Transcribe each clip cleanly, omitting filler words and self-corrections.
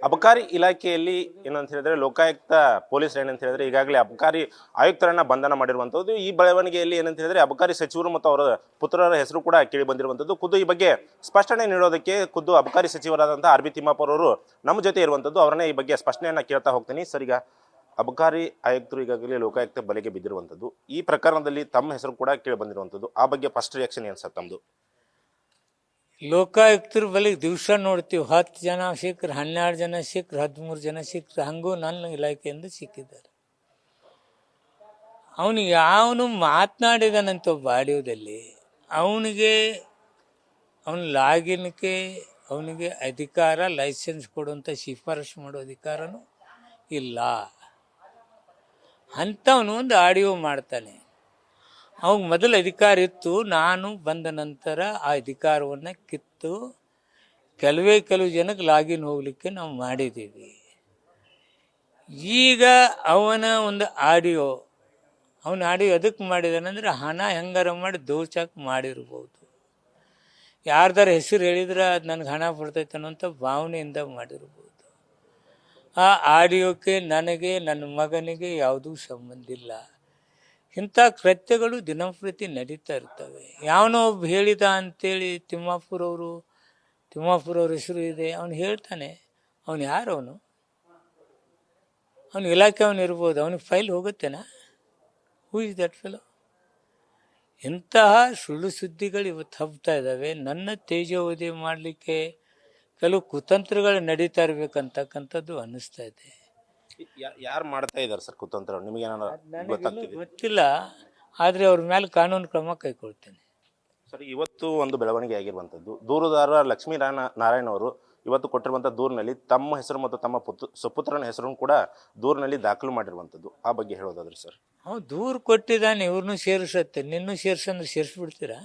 ಅಬಕಾರಿ ಇಲಾಖೆಯಲ್ಲಿ ಏನಂತ ಹೇಳಿದ್ರೆ ಲೋಕಾಯುಕ್ತ ಪೊಲೀಸರು ಏನಂತ ಹೇಳಿದ್ರೆ ಈಗಾಗಲೇ ಅಬಕಾರಿ ಆಯುಕ್ತರನ್ನ ಬಂಧನ ಮಾಡಿರುವಂಥದ್ದು. ಈ ಬೆಳವಣಿಗೆಯಲ್ಲಿ ಏನಂತ ಹೇಳಿದ್ರೆ ಅಬಕಾರಿ ಸಚಿವರು ಮತ್ತು ಅವರ ಪುತ್ರರ ಹೆಸರು ಕೂಡ ಕೇಳಿ ಬಂದಿರುವಂಥದ್ದು. ಖುದ್ದು ಈ ಬಗ್ಗೆ ಸ್ಪಷ್ಟನೆ ನೀಡೋದಕ್ಕೆ ಖುದ್ದು ಅಬಕಾರಿ ಸಚಿವರಾದಂತಹ ಆರ್ ಬಿ ತಿಮ್ಮಾಪುರ ಅವರು ನಮ್ಮ ಜೊತೆ ಇರುವಂಥದ್ದು. ಅವರನ್ನೇ ಈ ಬಗ್ಗೆ ಸ್ಪಷ್ಟನೆಯನ್ನ ಕೇಳ್ತಾ ಹೋಗ್ತೀನಿ. ಸರ್, ಈಗ ಅಬಕಾರಿ ಆಯುಕ್ತರು ಈಗಾಗಲೇ ಲೋಕಾಯುಕ್ತ ಬಲೆಗೆ ಬಿದ್ದಿರುವಂಥದ್ದು. ಈ ಪ್ರಕರಣದಲ್ಲಿ ತಮ್ಮ ಹೆಸರು ಕೂಡ ಕೇಳಿ ಬಂದಿರುವಂಥದ್ದು. ಆ ಬಗ್ಗೆ ಫಸ್ಟ್ ರಿಯಾಕ್ಷನ್ ಏನು ಸರ್ ತಮ್ಮದು? ಲೋಕಾಯುಕ್ತರ ಬಳಿಗೆ ದಿವಸ ನೋಡ್ತೀವಿ, 10 ಜನ ಸಿಕ್ಕರು, 12 ಜನ ಸಿಕ್ಕರು, 13 ಜನ ಸಿಕ್ಕರು. ಹಂಗೂ ನನ್ನ ಇಲಾಖೆಯಿಂದ ಸಿಕ್ಕಿದ್ದಾರೆ. ಅವನಿಗೆ ಅವನು ಮಾತನಾಡಿದಾನಂತ ಒಬ್ಬ ಆಡಿಯೋದಲ್ಲಿ, ಅವನಿಗೆ ಅವನ ಲಾಗಿನ್ಗೆ ಅವನಿಗೆ ಅಧಿಕಾರ, ಲೈಸೆನ್ಸ್ ಕೊಡುವಂಥ ಶಿಫಾರಸು ಮಾಡೋ ಅಧಿಕಾರನೂ ಇಲ್ಲ. ಅಂಥವನು ಒಂದು ಆಡಿಯೋ ಮಾಡ್ತಾನೆ. ಅವಾಗ ಮೊದಲು ಅಧಿಕಾರ ಇತ್ತು, ನಾನು ಬಂದ ನಂತರ ಆ ಅಧಿಕಾರವನ್ನು ಕಿತ್ತು ಕೆಲವು ಜನಕ್ಕೆ ಲಾಗಿನ್ ಹೋಗ್ಲಿಕ್ಕೆ ನಾವು ಮಾಡಿದ್ದೀವಿ. ಈಗ ಅವನ ಒಂದು ಆಡಿಯೋ ಅದಕ್ಕೆ ಮಾಡಿದಾನಂದ್ರೆ ಹಣ ಹೆಂಗಾರ ಮಾಡಿ ದೋಚಕ್ಕೆ ಮಾಡಿರ್ಬೋದು. ಯಾರ್ದಾರ ಹೆಸರು ಹೇಳಿದ್ರೆ ಅದು ನನಗೆ ಹಣ ಬರ್ತೈತೆ ಅನ್ನೋಂಥ ಭಾವನೆಯಿಂದ ಮಾಡಿರ್ಬೋದು. ಆ ಆಡಿಯೋಕ್ಕೆ ನನಗೆ ನನ್ನ ಮಗನಿಗೆ ಯಾವುದೂ ಸಂಬಂಧ ಇಲ್ಲ. ಇಂಥ ಕೃತ್ಯಗಳು ದಿನಂಪ್ರತಿ ನಡೀತಾ ಇರ್ತವೆ. ಯಾವನೋ ಒಬ್ಬ ಹೇಳಿದ ಅಂತೇಳಿ ತಿಮ್ಮಾಪುರ ಅವ್ರ ಹೆಸರು ಇದೆ, ಅವನು ಹೇಳ್ತಾನೆ. ಅವನು ಯಾರು? ಅವನು ಇಲಾಖೆ ಅವನು ಇರ್ಬೋದು, ಅವನಿಗೆ ಫೈಲ್ ಹೋಗುತ್ತೇನಾ? Who is that fellow? ಇಂತಹ ಸುಳ್ಳು ಸುದ್ದಿಗಳು ಇವತ್ತು ಹಬ್ತಾ ಇದ್ದಾವೆ. ನನ್ನ ತೇಜೋವಧಿ ಮಾಡಲಿಕ್ಕೆ ಕೆಲವು ಕುತಂತ್ರಗಳು ನಡೀತಾ ಇರ್ಬೇಕಂತಕ್ಕಂಥದ್ದು ಅನ್ನಿಸ್ತಾ ಇದೆ. ಯಾರು ಮಾಡ್ತಾ ಇದ್ದಾರೆ ಸರ್ ಕುತಂತ್ರ? ನಿಮಗೆ ನನಗೆ ಗೊತ್ತಿಲ್ಲ, ಆದರೆ ಅವ್ರ ಮೇಲೆ ಕಾನೂನು ಕ್ರಮ ಕೈಗೊಳ್ತೇನೆ. ಸರ್, ಇವತ್ತು ಒಂದು ಬೆಳವಣಿಗೆ ಆಗಿರುವಂಥದ್ದು, ದೂರುದಾರ ಲಕ್ಷ್ಮೀ ನಾರಾಯಣ ಅವರು ಇವತ್ತು ಕೊಟ್ಟಿರುವಂಥ ದೂರಿನಲ್ಲಿ ತಮ್ಮ ಹೆಸರು ಮತ್ತು ತಮ್ಮ ಸುಪುತ್ರನ ಹೆಸರನ್ನು ಕೂಡ ದೂರಿನಲ್ಲಿ ದಾಖಲು ಮಾಡಿರುವಂಥದ್ದು. ಆ ಬಗ್ಗೆ ಹೇಳೋದಾದ್ರೆ ಸರ್? ಅವ್ನು ದೂರು ಕೊಟ್ಟಿದ್ದಾನೆ, ಇವ್ರನ್ನೂ ಸೇರಿಸುತ್ತೆ. ನಿನ್ನೂ ಸೇರಿಸಂದ್ರೆ ಸೇರಿಸ್ಬಿಡ್ತೀರಾ?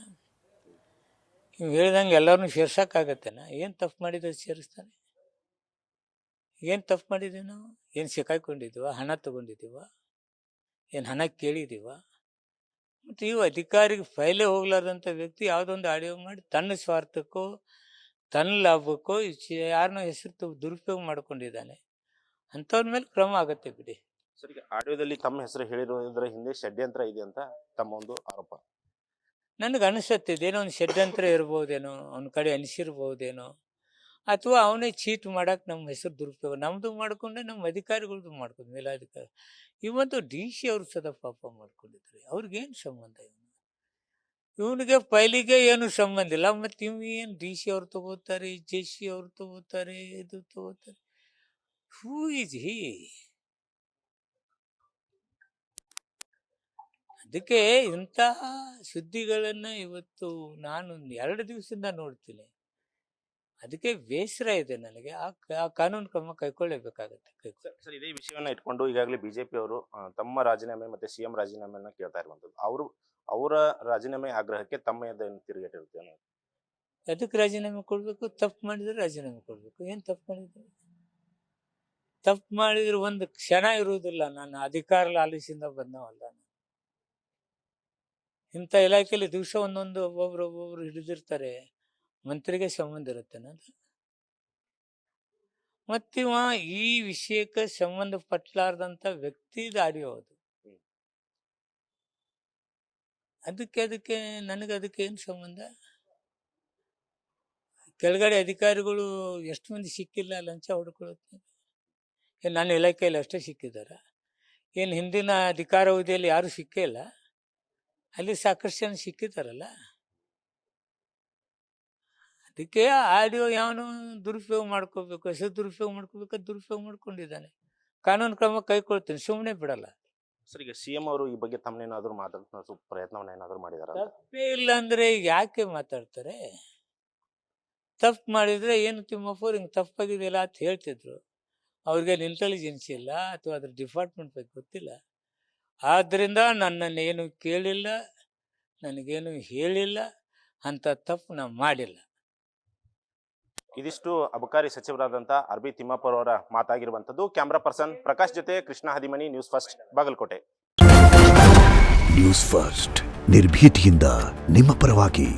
ನೀವು ಹೇಳ್ದಂಗೆ ಎಲ್ಲರನ್ನೂ ಸೇರ್ಸೋಕ್ಕಾಗತ್ತೇನ? ಏನು ತಪ್ಪು ಮಾಡಿದ್ರೆ ಸೇರಿಸ್ತಾನೆ? ಏನು ತಪ್ಪು ಮಾಡಿದ್ದೀವಿ ನಾವು? ಏನು ಸಿಕ್ಕಾಕೊಂಡಿದ್ದೀವ? ಹಣ ತೊಗೊಂಡಿದ್ದೀವ? ಏನು ಹಣ ಕೇಳಿದ್ದೀವ? ಮತ್ತು ಇವು ಅಧಿಕಾರಿಗೆ ಫೈಲೇ ಹೋಗ್ಲಾರ್ದಂಥ ವ್ಯಕ್ತಿ ಯಾವುದೊಂದು ಆಡಿಯೋ ಮಾಡಿ ತನ್ನ ಸ್ವಾರ್ಥಕ್ಕೋ ತನ್ನ ಲಾಭಕ್ಕೋ ಯಾರನ್ನೋ ಹೆಸರು ದುರುಪಯೋಗ ಮಾಡ್ಕೊಂಡಿದ್ದಾನೆ. ಅಂಥವ್ರ ಮೇಲೆ ಕ್ರಮ ಆಗತ್ತೆ ಬಿಡಿ. ಸರ್, ಈಗ ಆಡಿಯೋದಲ್ಲಿ ತಮ್ಮ ಹೆಸರು ಹೇಳಿರೋದ್ರ ಹಿಂದೆ ಷಡ್ಯಂತ್ರ ಇದೆ ಅಂತ ತಮ್ಮ ಒಂದು ಆರೋಪ. ನನಗೆ ಅನಿಸುತ್ತೆ ಇದೇನೋ ಒಂದು ಷಡ್ಯಂತ್ರ ಇರ್ಬೋದೇನೋ, ಅವನ ಕಡೆ ಅನಿಸಿರ್ಬೋದೇನೋ, ಅಥವಾ ಅವನೇ ಚೀಟ್ ಮಾಡಕ್ಕೆ ನಮ್ಮ ಹೆಸರು ದುರುಪಯೋಗ ನಮ್ಮದು ಮಾಡಿಕೊಂಡೆ, ನಮ್ಮ ಅಧಿಕಾರಿಗಳ್ದು ಮಾಡ್ಕೊಂಡು ಮೇಲಾಧಿಕಾರಿ. ಇವತ್ತು DC ಅವರು ಸದಾ ಪಾಪ ಮಾಡ್ಕೊಂಡಿದ್ರು. ಅವ್ರಿಗೇನು ಸಂಬಂಧ? ಇವನಿಗೆ ಫೈಲಿಗೆ ಏನು ಸಂಬಂಧ ಇಲ್ಲ. ಮತ್ತು ಇವ್ ಏನು DC ಅವ್ರು ತಗೋತಾರೆ, JC ಅವ್ರು ತಗೋತಾರೆ, ಇದು ತಗೋತಾರೆ. Who is he? ಅದಕ್ಕೆ ಇಂತಹ ಸುದ್ದಿಗಳನ್ನು ಇವತ್ತು ನಾನು 2 ದಿವಸದಿಂದ ನೋಡ್ತೀನಿ. ಅದಕ್ಕೆ ಬೇಸರ ಇದೆ ನನಗೆ. ಆ ಕಾನೂನು ಕ್ರಮ ಕೈಗೊಳ್ಳಬೇಕಾಗತ್ತೆ. ಸರ್, ಇದೇ ವಿಷಯವನ್ನ ಇಟ್ಕೊಂಡು ಈಗಾಗಲೇ ಬಿಜೆಪಿ ಅವರು ತಮ್ಮ ರಾಜೀನಾಮೆ ಮತ್ತೆ CM ರಾಜೀನಾಮೆಯನ್ನ ಕೇಳ್ತಾ ಇರುವಂತದ್ದು. ಅವರ ರಾಜೀನಾಮೆ ಆಗ್ರಹಕ್ಕೆ ತಮ್ಮ ತಿರುಗೇಟಿರುತ್ತೆ ಅನ್ನೋದು. ಅದಕ್ಕೆ ರಾಜೀನಾಮೆ ಕೊಡ್ಬೇಕು? ತಪ್ಪು ಮಾಡಿದ್ರೆ ರಾಜೀನಾಮೆ ಕೊಡ್ಬೇಕು. ಏನು ತಪ್ಪು ಮಾಡಿದ್ರೆ? ತಪ್ಪು ಮಾಡಿದ್ರೆ ಒಂದು ಕ್ಷಣ ಇರುವುದಿಲ್ಲ. ನಾನು ಅಧಿಕಾರ ಲಾಲಸಿಂದ ಬಂದವಲ್ಲ. ಇಂಥ ಇಲಾಖೆಯಲ್ಲಿ ದಿವಸ ಒಂದೊಂದು ಒಬ್ಬೊಬ್ರು ಹಿಡಿದಿರ್ತಾರೆ. ಮಂತ್ರಿಗೆ ಸಂಬಂಧ ಇರುತ್ತೆ ಅನ್ನೋದು. ಮತ್ತಿವ ಈ ವಿಷಯಕ್ಕೆ ಸಂಬಂಧಪಟ್ಟಲಾರ್ದಂಥ ವ್ಯಕ್ತಿ ಆಡಿಯೋ ಅದು. ಅದಕ್ಕೆ ನನಗೆ ಏನು ಸಂಬಂಧ? ಕೆಳಗಡೆ ಅಧಿಕಾರಿಗಳು ಎಷ್ಟು ಮಂದಿ ಸಿಕ್ಕಿಲ್ಲ ಲಂಚ ಹೊಡ್ಕೊಳ್ಳುತ್ತೆ? ಏನು ನನ್ನ ಇಲಾಖೆಯಲ್ಲಿ ಅಷ್ಟೇ ಸಿಕ್ಕಿದಾರ? ಏನು ಹಿಂದಿನ ಅಧಿಕಾರಾವಧಿಯಲ್ಲಿ ಯಾರೂ ಸಿಕ್ಕೇ ಇಲ್ಲ? ಅಲ್ಲಿ ಸಾಕಷ್ಟು ಜನ ಸಿಕ್ಕಿದಾರಲ್ಲ. ಅದಕ್ಕೆ ಆಡಿಯೋ ಯಾವನು ದುರುಪಯೋಗ ಮಾಡ್ಕೋಬೇಕು, ಹೆಸರು ದುರುಪಯೋಗ ದುರುಪಯೋಗ ಮಾಡ್ಕೊಂಡಿದ್ದಾನೆ. ಕಾನೂನು ಕ್ರಮ ಕೈಗೊಳ್ತೀನಿ, ಸುಮ್ಮನೆ ಬಿಡಲ್ಲ. ಸರ್, ಈಗ CM ಅವರು ಈ ಬಗ್ಗೆ ತಮ್ಮನೇನಾದ್ರೂ ಮಾತಾಡೋ ಪ್ರಯತ್ನವನ್ನ ಏನಾದ್ರು ಮಾಡಿದಾರ? ತಪ್ಪೇ ಇಲ್ಲ ಅಂದ್ರೆ ಈಗ ಯಾಕೆ ಮಾತಾಡ್ತಾರೆ? ತಪ್ಪು ಮಾಡಿದ್ರೆ ಏನು ತಿಮ್ಮಪ್ಪ ಹಿಂಗೆ ತಪ್ಪಾಗಿದೆಯಲ್ಲ ಅಂತ ಹೇಳ್ತಿದ್ರು. ಅವ್ರಿಗೇನು ಇಂಟೆಲಿಜೆನ್ಸ್ ಇಲ್ಲ ಅಥವಾ ಅದ್ರ ಡಿಪಾರ್ಟ್ಮೆಂಟ್ ಬಗ್ಗೆ ಗೊತ್ತಿಲ್ಲ. ಆದ್ದರಿಂದ ನನ್ನನ್ನೇನು ಕೇಳಿಲ್ಲ, ನನಗೇನು ಹೇಳಿಲ್ಲ, ಅಂಥ ತಪ್ಪು ನಾವು ಮಾಡಿಲ್ಲ. ಇದಿಷ್ಟು ಅಬಕಾರಿ ಸಚಿವರಾದಂಥ ಆರ್ ಬಿ ತಿಮ್ಮಾಪುರ ಅವರ ಮಾತಾಗಿರುವಂಥದ್ದು. ಕ್ಯಾಮ್ರಾ ಪರ್ಸನ್ ಪ್ರಕಾಶ್ ಜೊತೆ Krishna Hadimani, news first, Bagalkote. News first, ನಿರ್ಭೀತಿಯಿಂದ ನಿಮ್ಮ ಪರವಾಗಿ.